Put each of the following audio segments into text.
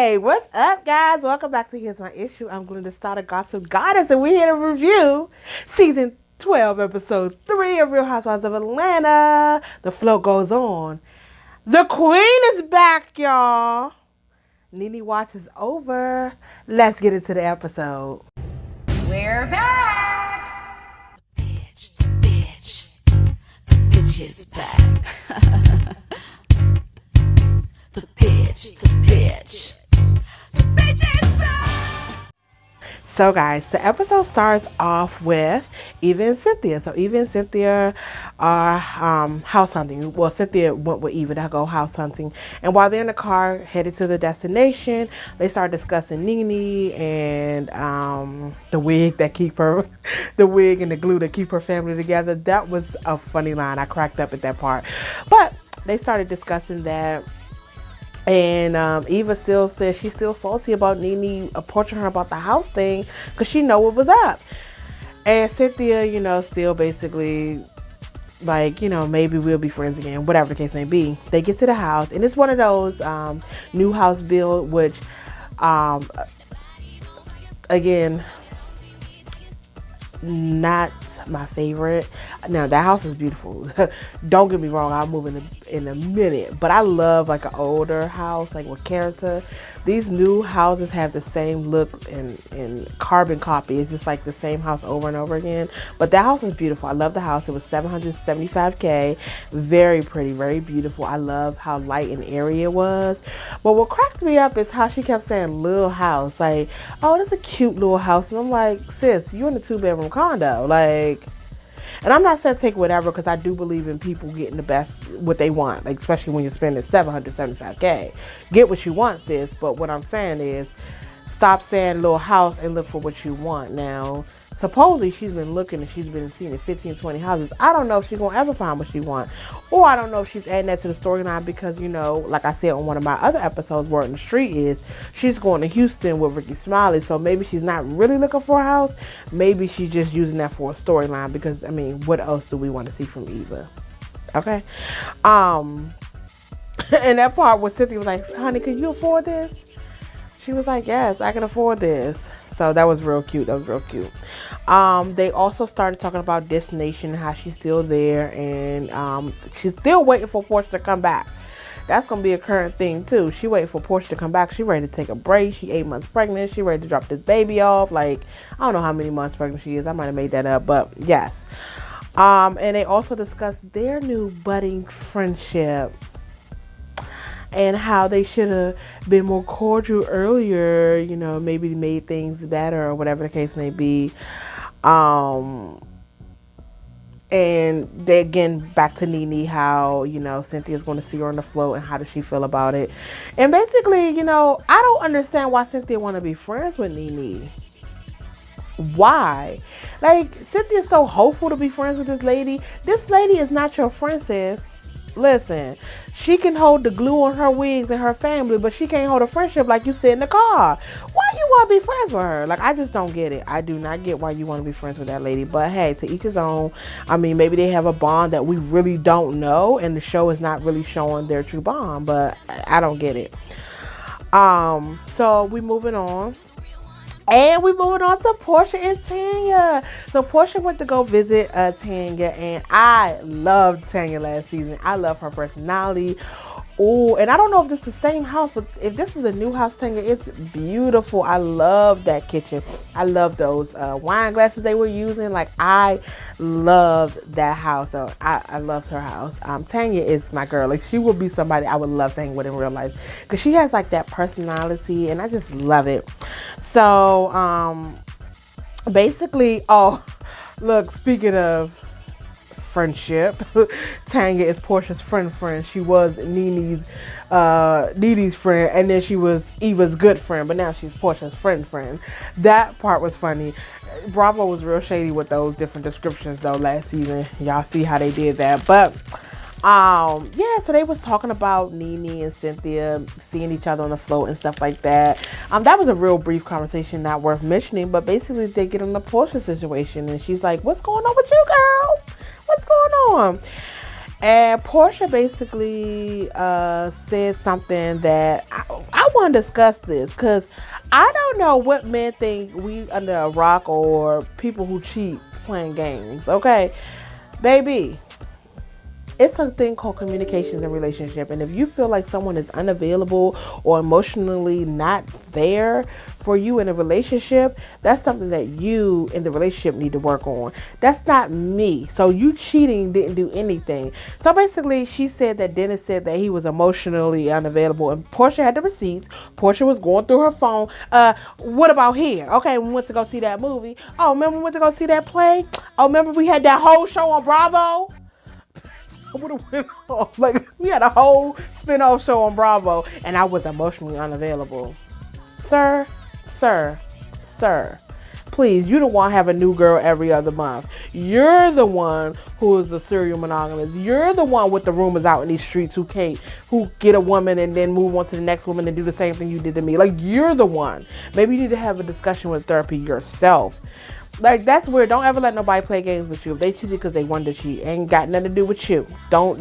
Hey, what's up, guys? Welcome back to Here's My Issue. I'm Glenda Starter Gossip Goddess, and we're here to review season 12, episode 3 of Real Housewives of Atlanta. The flow goes on. The queen is back, y'all. Nene Watch is over. Let's get into the episode. We're back. The bitch is back. The bitch is back. So, guys, the episode starts off with Eva and Cynthia. So, Eva and Cynthia are house hunting. Well, Cynthia went with Eva to go house hunting. And while they're in the car headed to the destination, they start discussing Nene and the wig that keep her, the wig and the glue that keep her family together. That was a funny line. I cracked up at that part. But they started discussing that. And Eva still says she's still salty about Nene approaching her about the house thing because she know what was up. And Cynthia, still basically like, maybe we'll be friends again, whatever the case may be. They get to the house, and it's one of those new house build, which, again, not my favorite. Now, that house is beautiful. Don't get me wrong, I'll move in a minute, but I love like an older house, like with character. These new houses have the same look and carbon copy. It's just like the same house over and over again. But that house was beautiful. I love the house. It was $775K. Very pretty, very beautiful. I love how light and airy it was. But what cracks me up is how she kept saying little house. Like, oh, that's a cute little house. And I'm like, sis, you're in a 2-bedroom condo. Like, and I'm not saying take whatever, because I do believe in people getting the best, what they want, like especially when you're spending $775K. Get what you want, sis. But what I'm saying is, stop saying little house and look for what you want. Now, supposedly she's been looking and she's been seeing 15, 20 houses. I don't know if she's going to ever find what she wants. Or I don't know if she's adding that to the storyline because, like I said on one of my other episodes, Word on the Street is, she's going to Houston with Ricky Smiley. So maybe she's not really looking for a house. Maybe she's just using that for a storyline because, what else do we want to see from Eva? Okay. And that part where Cynthia was like, honey, can you afford this? She was like, yes, I can afford this. So that was real cute. They also started talking about Destination, how she's still there, and she's still waiting for Portia to come back. That's going to be a current thing, too. She waiting for Portia to come back. She ready to take a break. She 8 months pregnant. She ready to drop this baby off. Like, I don't know how many months pregnant she is. I might have made that up, but yes. And they also discussed their new budding friendship and how they should have been more cordial earlier, maybe made things better or whatever the case may be. And they, again, back to Nene, how, Cynthia's going to see her on the float and how does she feel about it. And basically, I don't understand why Cynthia want to be friends with Nene. Why? Like, Cynthia's so hopeful to be friends with this lady. This lady is not your friend, sis. Listen, she can hold the glue on her wigs and her family, but she can't hold a friendship like you said in the car. Why you want to be friends with her? Like, I just don't get it. I do not get why you want to be friends with that lady. But hey, to each his own. Maybe they have a bond that we really don't know, and the show is not really showing their true bond. But I don't get it. So we moving on. And we moving on to Portia and Tanya. So Portia went to go visit Tanya, and I loved Tanya last season. I love her personality. Oh, and I don't know if this is the same house, but if this is a new house, Tanya, it's beautiful. I love that kitchen. I love those wine glasses they were using. Like, I loved that house. So I loved her house. Tanya is my girl. Like, she would be somebody I would love to hang with in real life because she has like that personality, and I just love it. So basically, look, speaking of friendship, Tanya is Portia's friend. She was Nene's friend, and then she was Eva's good friend, but now she's Portia's friend. That part was funny. Bravo was real shady with those different descriptions though last season. Y'all see how they did that. But so they was talking about Nene and Cynthia seeing each other on the float and stuff like that. That was a real brief conversation, not worth mentioning, but basically they get on the Portia situation, and she's like, what's going on with you, girl? What's going on? And Portia basically said something that I want to discuss this because I don't know what men think we under a rock or people who cheat playing games. Okay, baby, it's a thing called communications in relationship, and if you feel like someone is unavailable or emotionally not there for you in a relationship, that's something that you in the relationship need to work on. That's not me. So you cheating didn't do anything. So basically she said that Dennis said that he was emotionally unavailable, and Portia had the receipts. Portia was going through her phone. What about here? Okay, we went to go see that movie. Oh, remember we went to go see that play? Oh, remember we had that whole show on Bravo? I would have went off. Like, we had a whole spin-off show on Bravo, and I was emotionally unavailable. Sir, sir, sir, please, you don't want to have a new girl every other month. You're the one who is the serial monogamist. You're the one with the rumors out in these streets who get a woman and then move on to the next woman and do the same thing you did to me. Like, you're the one. Maybe you need to have a discussion with therapy yourself. Like, that's weird. Don't ever let nobody play games with you. If they cheated because they wanted to cheat, ain't got nothing to do with you. No.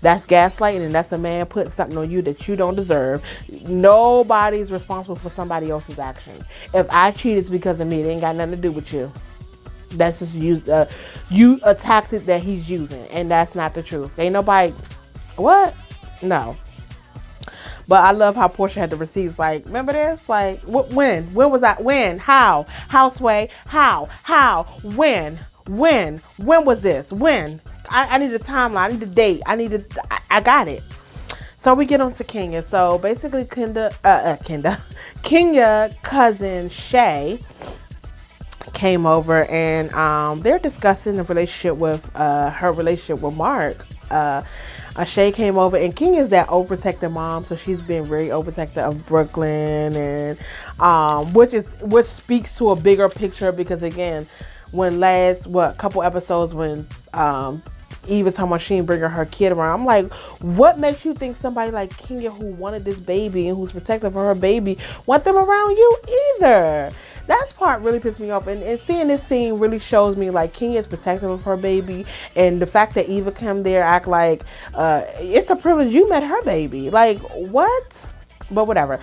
That's gaslighting, and that's a man putting something on you that you don't deserve. Nobody's responsible for somebody else's actions. If I cheat, it's because of me. It ain't got nothing to do with you. That's just a tactic that he's using, and that's not the truth. Ain't nobody. What? No. But I love how Portia had the receipts. Like, remember this? Like, when? When was I? When? How? Houseway? How? When? When was this? When? I need a timeline. I need a date. I got it. So we get on to Kenya. So basically, Kenya cousin Shay came over, and they're discussing the relationship with her relationship with Mark. Shay came over, and King is that overprotective mom, so she's been very overprotective of Brooklyn, and which speaks to a bigger picture, because again, when couple episodes when Eve was talking about she ain't bringing her kid around, I'm like, what makes you think somebody like Kenya, who wanted this baby and who's protective for her baby, want them around you either? That part really pissed me off, and seeing this scene really shows me like Kenya is protective of her baby, and the fact that Eva come there act like it's a privilege you met her baby. Like, what? But whatever.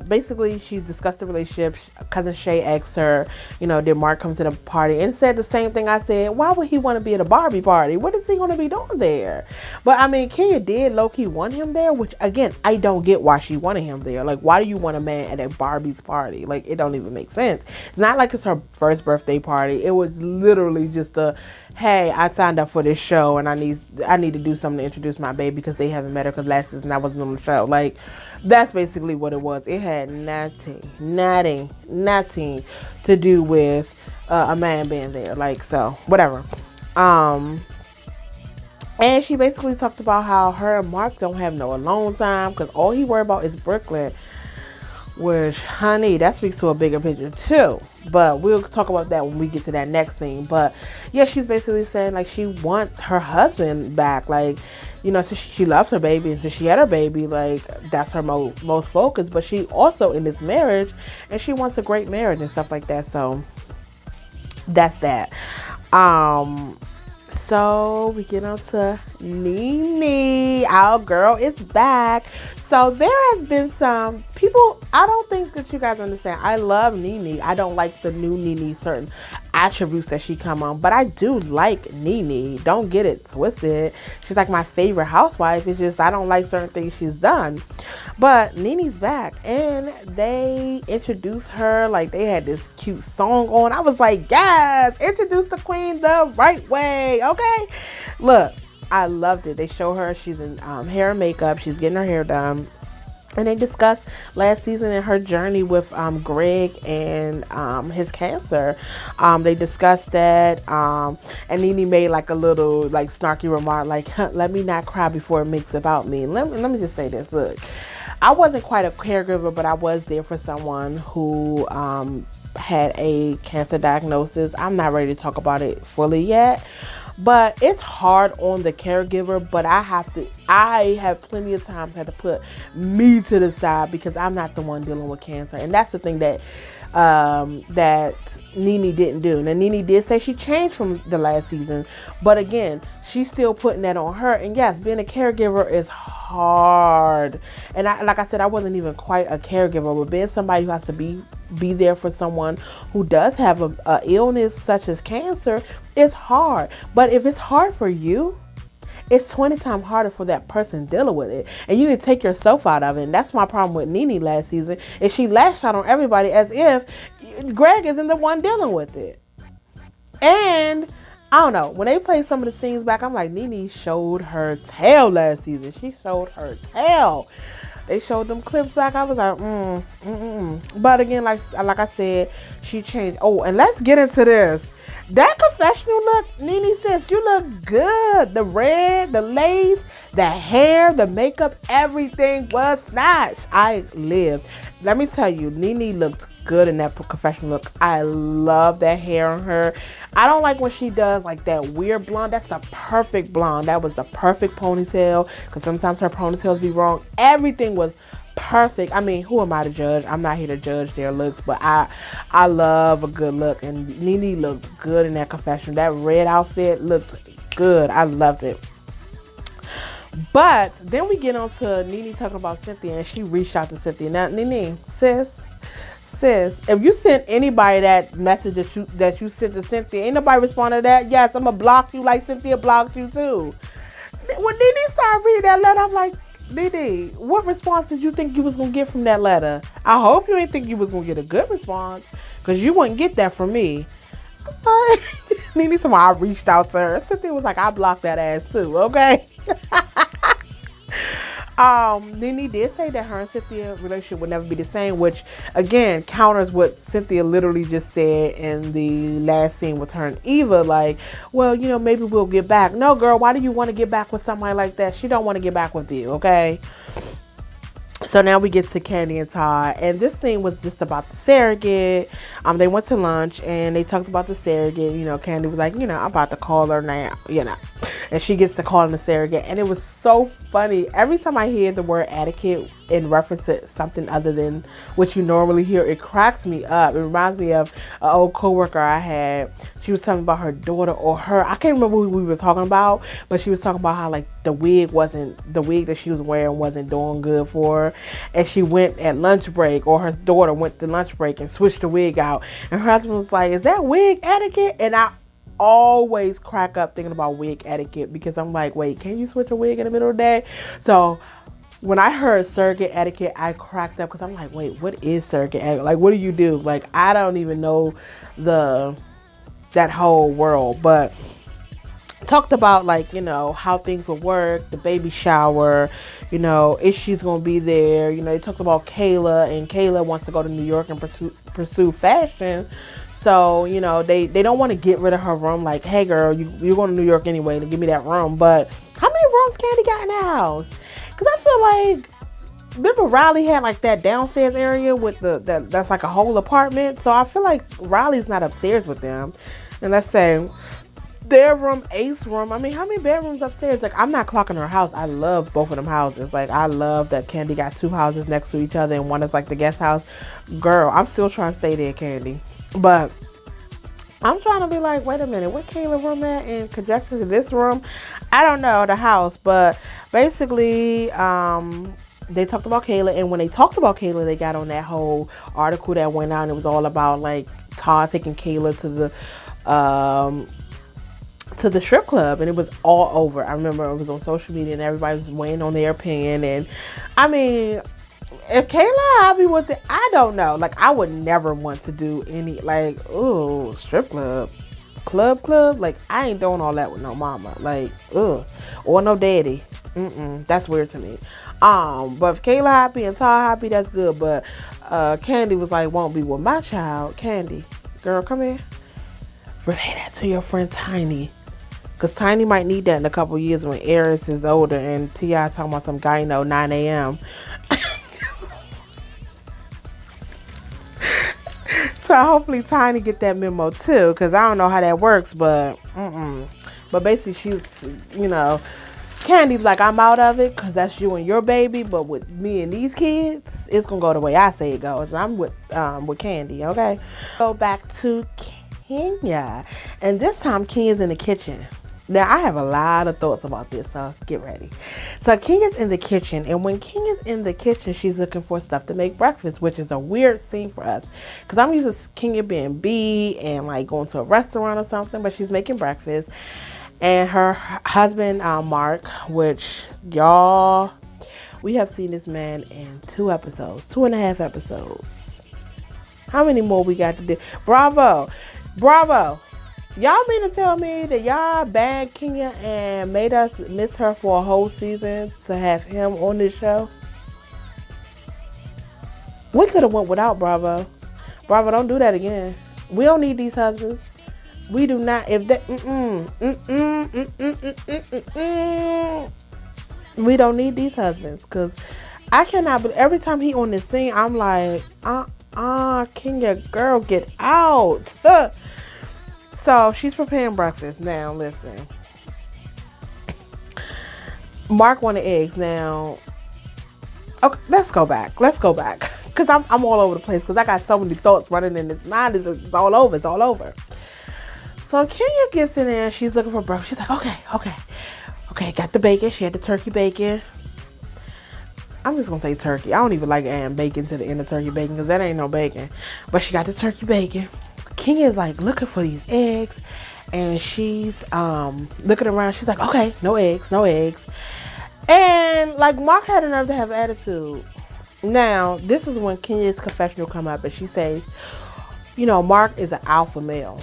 Basically she discussed the relationship. Cousin Shay asked her, did Mark come to the party, and said the same thing I said. Why would he want to be at a Barbie party? What is he going to be doing there? But I mean, Kenya did low-key want him there, which again, I don't get why she wanted him there. Like, why do you want a man at a Barbie's party? Like, it don't even make sense. It's not like it's her first birthday party. It was literally just hey, I signed up for this show, and I need to do something to introduce my baby, because they haven't met her, because last season I wasn't on the show. Like, that's basically what it was. It had nothing to do with a man being there. Like, so whatever. And she basically talked about how her and Mark don't have no alone time, because all he worried about is Brooklyn. Which, honey, that speaks to a bigger picture too. But we'll talk about that when we get to that next scene. But yeah, she's basically saying like she want her husband back. Like, so she loves her baby, and since she had her baby, like, that's her most focus. But she also in this marriage, and she wants a great marriage and stuff like that. So that's that. So we get on to Nene. Our girl is back. So there has been some people, I don't think that you guys understand. I love Nene. I don't like the new Nene, certain attributes that she come on, but I do like Nene. Don't get it twisted. She's like my favorite housewife. It's just I don't like certain things she's done. But Nene's back, and they introduced her like they had this cute song on. I was like, yes, introduce the queen the right way. Okay, look, I loved it. They show her, she's in hair and makeup. She's getting her hair done. And they discussed last season and her journey with Greg and his cancer. They discussed that. And Nene made like a little like snarky remark like, let me not cry before it makes about me. Let me just say this. Look, I wasn't quite a caregiver, but I was there for someone who had a cancer diagnosis. I'm not ready to talk about it fully yet. But it's hard on the caregiver, but I have plenty of times had to put me to the side because I'm not the one dealing with cancer. And that's the thing that Nene didn't do. Now Nene did say she changed from the last season, but again, she's still putting that on her. And yes, being a caregiver is hard. And like I said, I wasn't even quite a caregiver, but being somebody who has to be there for someone who does have a illness such as cancer, it's hard. But if it's hard for you, it's 20 times harder for that person dealing with it. And you need to take yourself out of it. And that's my problem with Nene last season. Is she lashed out on everybody as if Greg isn't the one dealing with it. And I don't know. When they played some of the scenes back, I'm like, Nene showed her tail last season. She showed her tail. They showed them clips back. I was like, But again, like I said, she changed. Oh, and let's get into this. That confessional look, Nene says, you look good. The red, the lace, the hair, the makeup, everything was snatched. I lived. Let me tell you, Nene looked good in that confessional look. I love that hair on her. I don't like when she does like that weird blonde. That's the perfect blonde. That was the perfect ponytail, because sometimes her ponytails be wrong. Everything was perfect. I mean, who am I to judge? I'm not here to judge their looks, but I love a good look, and Nene looked good in that confessional. That red outfit looked good. I loved it. But then we get on to Nene talking about Cynthia, and she reached out to Cynthia. Now, Nene, sis, if you sent anybody that message that you sent to Cynthia, ain't nobody responded to that. Yes, I'm gonna block you like Cynthia blocked you too. When Nene started reading that letter, I'm like, Nene, what response did you think you was gonna get from that letter? I hope you ain't think you was gonna get a good response, because you wouldn't get that from me. Nene told me I reached out to her. Cynthia was like, I blocked that ass too, okay? Nene did say that her and Cynthia's relationship would never be the same, which again counters what Cynthia literally just said in the last scene with her and Eva. Like, well, maybe we'll get back. No, girl, why do you want to get back with somebody like that? She don't want to get back with you, okay? So now we get to Candy and Todd, and this scene was just about the surrogate. They went to lunch and they talked about the surrogate. Candy was like, I'm about to call her now, and she gets to calling the surrogate, and it was so funny. Every time I hear the word etiquette in reference to something other than what you normally hear, it cracks me up. It reminds me of an old coworker I had. She was telling me about her daughter, or I can't remember who we were talking about, but she was talking about how like the wig that she was wearing wasn't doing good for her, and she went at lunch break, or her daughter went to lunch break and switched the wig out, and her husband was like, is that wig etiquette? And I always crack up thinking about wig etiquette, because I'm like, wait, can you switch a wig in the middle of the day? So when I heard surrogate etiquette, I cracked up, because I'm like, wait, what is surrogate etiquette? Like, what do you do? Like, I don't even know that whole world. But talked about like, how things will work, the baby shower, if she's gonna be there. They talked about Kayla, and Kayla wants to go to New York and pursue fashion. So, they don't want to get rid of her room. Like, hey girl, you're going to New York anyway, to give me that room. But how many rooms Candy got in the house? Because I feel like, remember Riley had like that downstairs area with that's like a whole apartment. So I feel like Riley's not upstairs with them. And let's say their room, Ace room. I mean, how many bedrooms upstairs? Like, I'm not clocking her house. I love both of them houses. Like, I love that Candy got two houses next to each other, and one is like the guest house. Girl, I'm still trying to stay there, Candy. But I'm trying to be like, wait a minute, where Kayla room at in conjunction to this room? I don't know, the house. But basically, they talked about Kayla, and when they talked about Kayla, they got on that whole article that went out, and it was all about like Todd taking Kayla to the strip club, and it was all over. I remember it was on social media, and everybody was weighing on their opinion. And I mean, if Kayla happy with it, I don't know. Like, I would never want to do any, like, ooh, strip club. Like, I ain't doing all that with no mama. Like, ugh. Or no daddy. That's weird to me. But if Kayla happy and Todd happy, that's good. But Candy was like, won't be with my child. Candy, girl, come here. Relay that to your friend Tiny. Because Tiny might need that in a couple years when Eris is older and T.I. talking about some gyno 9 a.m. So hopefully Tiny get that memo too, because I don't know how that works, but But basically, Candy's like, I'm out of it because that's you and your baby. But with me and these kids, it's gonna go the way I say it goes. And I'm with Candy. Okay, go back to Kenya, and this time Kenya's in the kitchen. Now, I have a lot of thoughts about this, so get ready. So, Kenya's in the kitchen, and when Kenya's in the kitchen, she's looking for stuff to make breakfast, which is a weird scene for us. Because I'm used to Kenya being B and, like, going to a restaurant or something, but she's making breakfast. And her husband, Mark, which, y'all, we have seen this man in 2.5 episodes. How many more we got to do? Bravo! Y'all mean to tell me that y'all bagged Kenya and made us miss her for a whole season to have him on this show? We could have went without Bravo. Bravo, don't do that again. We don't need these husbands. We do not. If that, we don't need these husbands, because I cannot. But every time he on this scene, I'm like, Kenya, girl, get out. So she's preparing breakfast. Now, listen. Mark wanted eggs. Now, okay, let's go back. Because I'm all over the place. Because I got so many thoughts running in this mind. It's all over. So Kenya gets in there and she's looking for breakfast. She's like, okay. Got the bacon. She had the turkey bacon. I'm just going to say turkey. I don't even like adding bacon to the end of turkey bacon because that ain't no bacon. But she got the turkey bacon. Kenya is like looking for these eggs, and she's looking around. She's like, okay, no eggs. And like Mark had enough to have attitude. Now, this is when Kenya's confessional come up, and she says, Mark is an alpha male.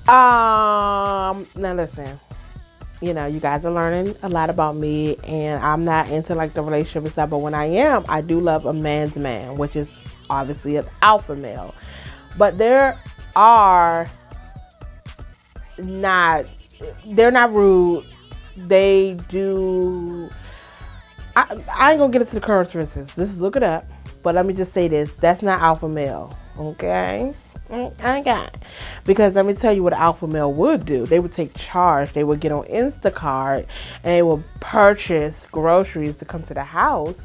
Now listen. You guys are learning a lot about me, and I'm not into like the relationship and stuff, but when I am, I do love a man's man, which is obviously an alpha male. But they're not rude. They do. I ain't gonna get into the characteristics. Look it up. But let me just say this: that's not alpha male. Okay. Okay. Because let me tell you what an alpha male would do. They would take charge. They would get on Instacart and they will purchase groceries to come to the house.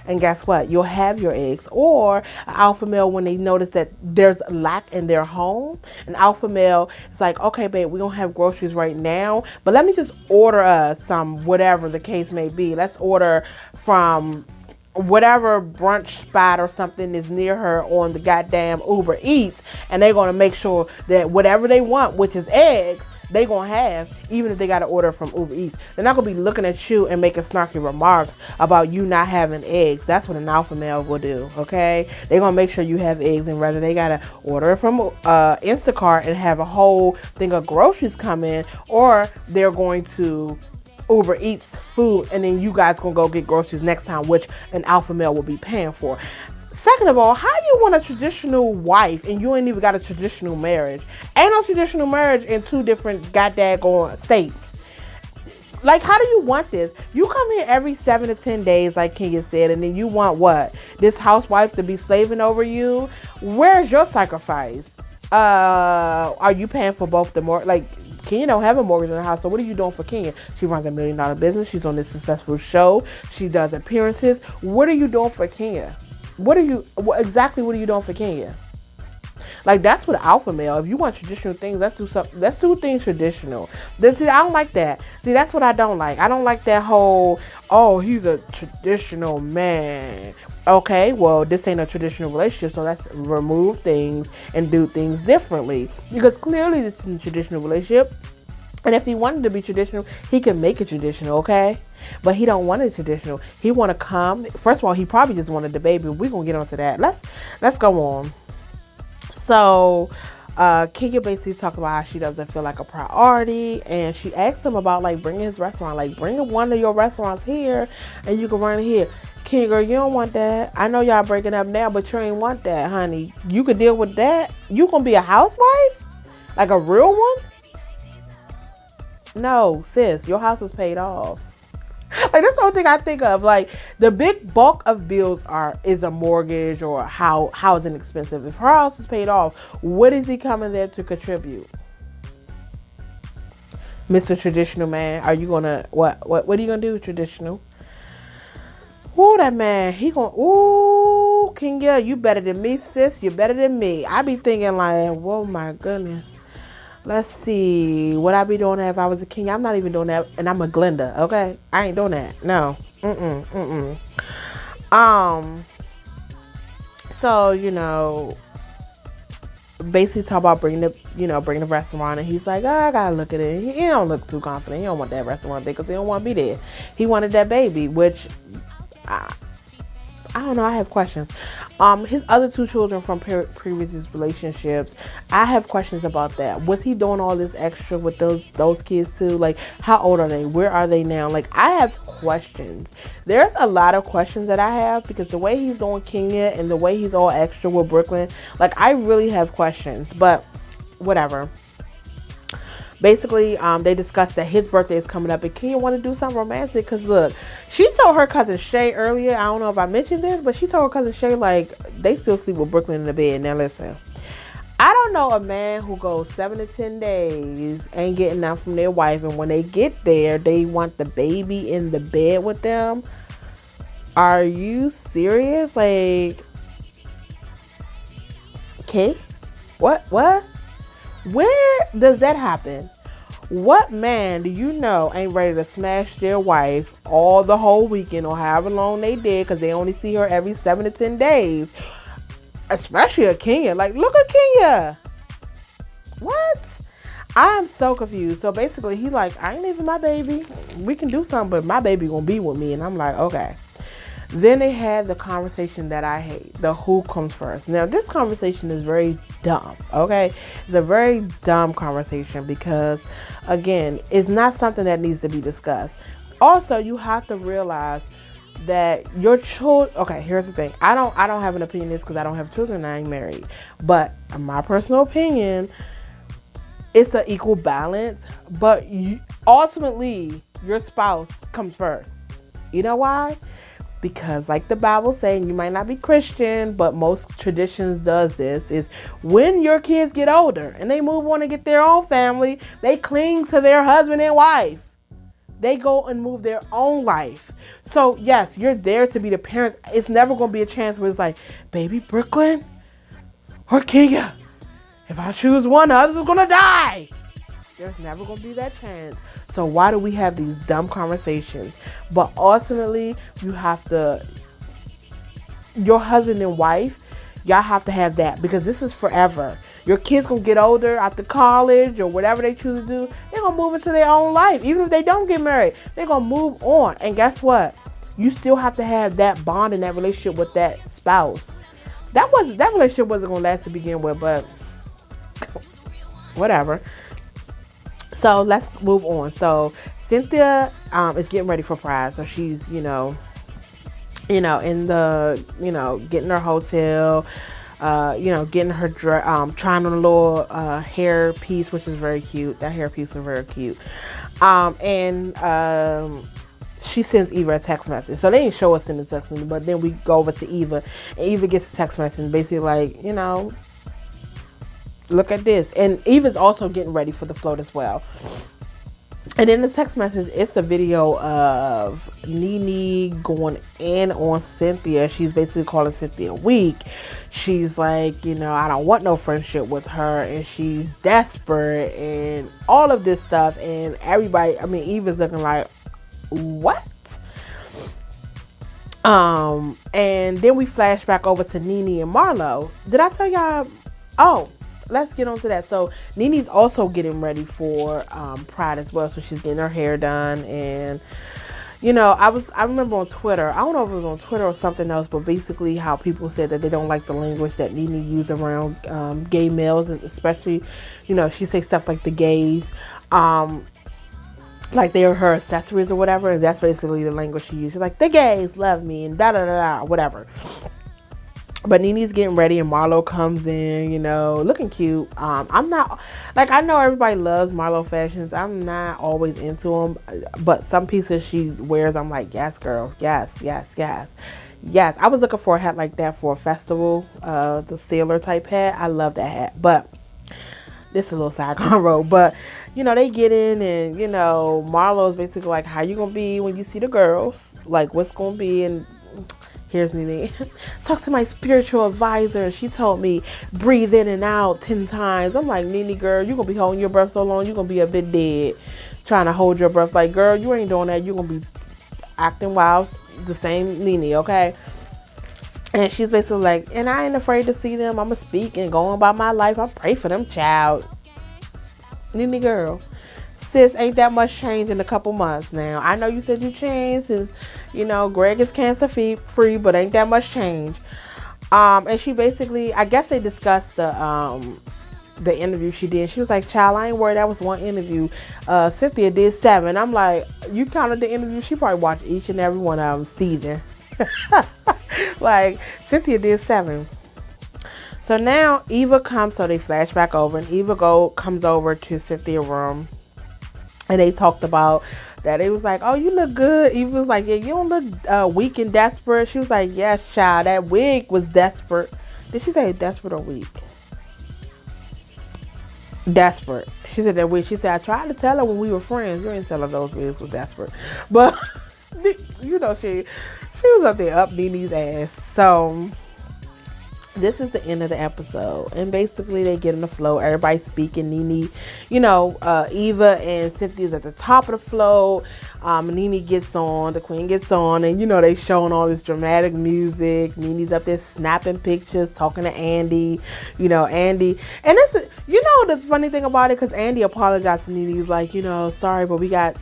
And guess what? You'll have your eggs. Or an alpha male, when they notice that there's a lack in their home, an alpha male is like, okay, babe, we don't have groceries right now, but let me just order us some, whatever the case may be. Let's order from whatever brunch spot or something is near her on the goddamn Uber Eats, and they're going to make sure that whatever they want, which is eggs, they going to have, even if they got to order from Uber Eats. They're not going to be looking at you and making snarky remarks about you not having eggs. That's what an alpha male will do, okay? They're going to make sure you have eggs, and whether they got to order it from Instacart and have a whole thing of groceries come in, or they're going to Uber Eats food, and then you guys gonna go get groceries next time, which an alpha male will be paying for. Second of all, how you want a traditional wife and you ain't even got a traditional marriage? Ain't no traditional marriage in two different goddamn states. Like, how do you want this? You come here every 7 to 10 days, like Kenya said, and then you want what? This housewife to be slaving over you? Where's your sacrifice? Are you paying for both the Kenya don't have a mortgage in the house, so what are you doing for Kenya? She runs $1 million business. She's on this successful show. She does appearances. What are you doing for Kenya? What are you doing for Kenya? Like, that's what alpha male. If you want traditional things, let's do something. Let's do things traditional. See, I don't like that. See, that's what I don't like. I don't like that whole, he's a traditional man. Okay, well, this ain't a traditional relationship, so let's remove things and do things differently. Because clearly this is a traditional relationship. And if he wanted to be traditional, he could make it traditional, okay? But he don't want it traditional. He want to come. First of all, he probably just wanted the baby. We're going to get onto that. Let's go on. So, Kenya basically talked about how she doesn't feel like a priority, and she asked him about bringing his restaurant, bring one of your restaurants here and you can run it here. Kenya, girl, you don't want that. I know y'all breaking up now, but you ain't want that, honey. You could deal with that. You gonna be a housewife? Like a real one? No, sis, your house is paid off. Like that's the only thing I think of. Like the big bulk of bills is a mortgage or housing expensive. If her house is paid off, what is he coming there to contribute? Mr. Traditional Man, are you gonna what are you gonna do, traditional? Ooh, that man, he gonna Kenya, you better than me, sis. You better than me. I be thinking like, whoa, my goodness. Let's see what I be doing if I was a king. I'm not even doing that, and I'm a Glenda. Okay, I ain't doing that. No. So basically talk about bringing the restaurant, and he's like, oh, I gotta look at it. He don't look too confident. He don't want that restaurant there because he don't want to be there. He wanted that baby, which I don't know. I have questions. His other two children from previous relationships, I have questions about that. Was he doing all this extra with those kids too? Like, how old are they? Where are they now? Like, I have questions. There's a lot of questions that I have because the way he's doing Kenya and the way he's all extra with Brooklyn, like, I really have questions. But whatever. Basically, they discussed that his birthday is coming up and Kenya want to do something romantic because look, she told her cousin Shay earlier, I don't know if I mentioned this, but she told her cousin Shay like they still sleep with Brooklyn in the bed. Now listen, I don't know a man who goes 7 to 10 days ain't getting nothing from their wife, and when they get there, they want the baby in the bed with them. Are you serious? Like, okay, what? Where does that happen? What man do you know ain't ready to smash their wife all the whole weekend or however long they did because they only see her every 7 to 10 days? Especially a Kenya. Like, look at Kenya. What? I am so confused. So basically, he like, I ain't leaving my baby. We can do something, but my baby gonna be with me. And I'm like, okay. Then they had the conversation that I hate, the who comes first. Now, this conversation is very dumb, okay? It's a very dumb conversation because, again, it's not something that needs to be discussed. Also, you have to realize that your children, okay, here's the thing. I don't have an opinion on this because I don't have children and I ain't married. But in my personal opinion, it's an equal balance. But ultimately, your spouse comes first. You know why? Because like the Bible saying, you might not be Christian, but most traditions does this, is when your kids get older and they move on and get their own family, they cling to their husband and wife. They go and move their own life. So yes, you're there to be the parents. It's never going to be a chance where it's like, baby Brooklyn or Kenya. If I choose one, the other's going to die. There's never going to be that chance. So why do we have these dumb conversations? But ultimately, you have to, your husband and wife, y'all have to have that because this is forever. Your kids gonna get older after college or whatever they choose to do. They're gonna move into their own life. Even if they don't get married, they're gonna move on. And guess what? You still have to have that bond and that relationship with that spouse. That relationship wasn't gonna last to begin with, but whatever. So let's move on. So Cynthia is getting ready for Pride. So she's, in the, getting her hotel, getting her trying on a little hair piece, which is very cute. That hair piece is very cute. She sends Eva a text message. So they didn't show us in the text message, but then we go over to Eva, and Eva gets a text message, basically like, look at this. And Eva's also getting ready for the float as well. And in the text message, it's a video of Nene going in on Cynthia. She's basically calling Cynthia weak. She's like, I don't want no friendship with her. And she's desperate and all of this stuff. And everybody, Eva's looking like, what? And then we flash back over to Nene and Marlo. Did I tell y'all? Oh, let's get on to that. So Nene's also getting ready for Pride as well. So she's getting her hair done. And I remember on Twitter, I don't know if it was on Twitter or something else, but basically how people said that they don't like the language that Nene used around gay males, and especially, she says stuff like the gays, like they are her accessories or whatever, and that's basically the language she used. She's like, the gays love me and da da da da, whatever. But Nene's getting ready and Marlo comes in, looking cute. I'm not, like, I know everybody loves Marlo fashions. I'm not always into them. But some pieces she wears, I'm like, yes, girl. Yes, yes, yes. Yes, I was looking for a hat like that for a festival, the sailor type hat. I love that hat. But this is a little side convo. But, they get in and, Marlo's basically like, how you going to be when you see the girls? Like, what's going to be? And here's Nene. Talk to my spiritual advisor. She told me breathe in and out 10 times. I'm like, Nene, girl, you going to be holding your breath so long, you're going to be a bit dead. Trying to hold your breath. Like, girl, you ain't doing that. You're going to be acting wild. The same Nene, okay? And she's basically like, and I ain't afraid to see them. I'm going to speak and go on about my life. I pray for them, child. Nene, girl. Sis, ain't that much change in a couple months now. I know you said you changed since, Greg is cancer free, but ain't that much change. And she basically, I guess they discussed the interview she did. She was like, child, I ain't worried. That was one interview. Cynthia did 7. I'm like, you counted the interview? She probably watched each and every one of them season. Like, Cynthia did 7. So now Eva comes, so they flash back over, and Eva comes over to Cynthia's room. And they talked about that. It was like, oh, you look good. Eva was like, yeah, you don't look weak and desperate. She was like, yes, child, that wig was desperate. Did she say desperate or weak? Desperate. She said that wig. She said, I tried to tell her when we were friends. You ain't tell her those wigs was desperate. But, she was up there up Nene's ass. So this is the end of the episode, and basically they get in the flow. Everybody speaking. Nene, Eva and Cynthia's at the top of the flow. Nene gets on, the queen gets on, and they showing all this dramatic music. Nene's up there snapping pictures, talking to Andy. Andy, and this is, the funny thing about it, because Andy apologized to Nene. He's like, sorry, but we got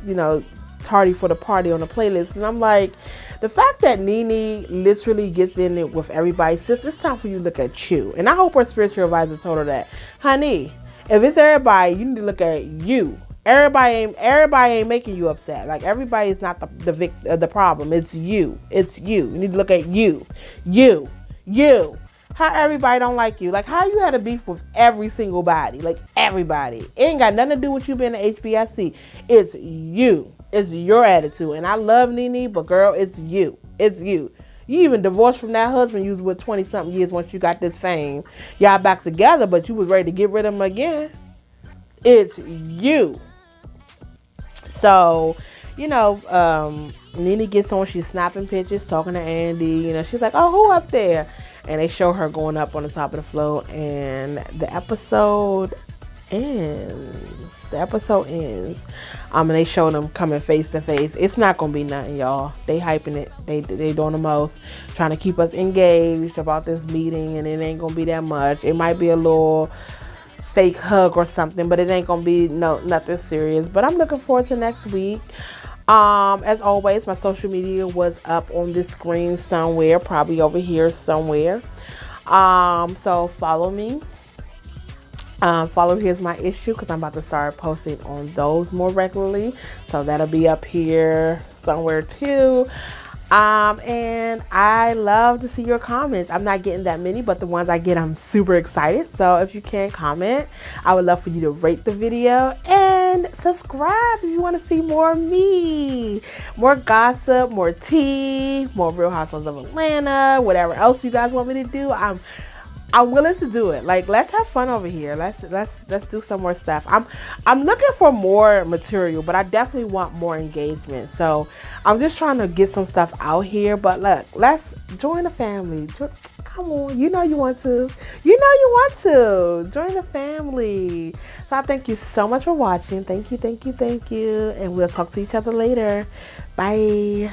tardy for the party on the playlist, and I'm like, the fact that Nene literally gets in it with everybody, sis, it's time for you to look at you. And I hope her spiritual advisor told her that, honey, if it's everybody, you need to look at you. Everybody ain't making you upset. Like, everybody is not the problem. It's you. It's you. You need to look at you. You. How everybody don't like you. Like, how you had a beef with every single body. Like, everybody. It ain't got nothing to do with you being an HBSC. It's you. It's your attitude. And I love Nene, but girl, it's you. It's you. You even divorced from that husband you was with 20-something years once you got this fame. Y'all back together, but you was ready to get rid of him again. It's you. So, Nene gets on. She's snapping pictures, talking to Andy. She's like, oh, who up there? And they show her going up on the top of the float. And the episode ends. And they show them coming face to face. It's not gonna be nothing, y'all. They hyping it. They doing the most, trying to keep us engaged about this meeting, and it ain't gonna be that much. It might be a little fake hug or something, but it ain't gonna be nothing serious. But I'm looking forward to next week. As always, my social media was up on this screen somewhere, probably over here somewhere. So follow me. Follow Here's My Issue, because I'm about to start posting on those more regularly. So that'll be up here somewhere too. And I love to see your comments. I'm not getting that many, but the ones I get, I'm super excited. So if you can comment, I would love for you to rate the video and subscribe if you want to see more of me. More gossip, more tea, more Real Housewives of Atlanta, whatever else you guys want me to do. I'm willing to do it. Like, let's have fun over here. Let's do some more stuff. I'm looking for more material, but I definitely want more engagement. So I'm just trying to get some stuff out here. But look, let's join the family. Come on, you want to. Join the family. So I thank you so much for watching. Thank you. And we'll talk to each other later. Bye.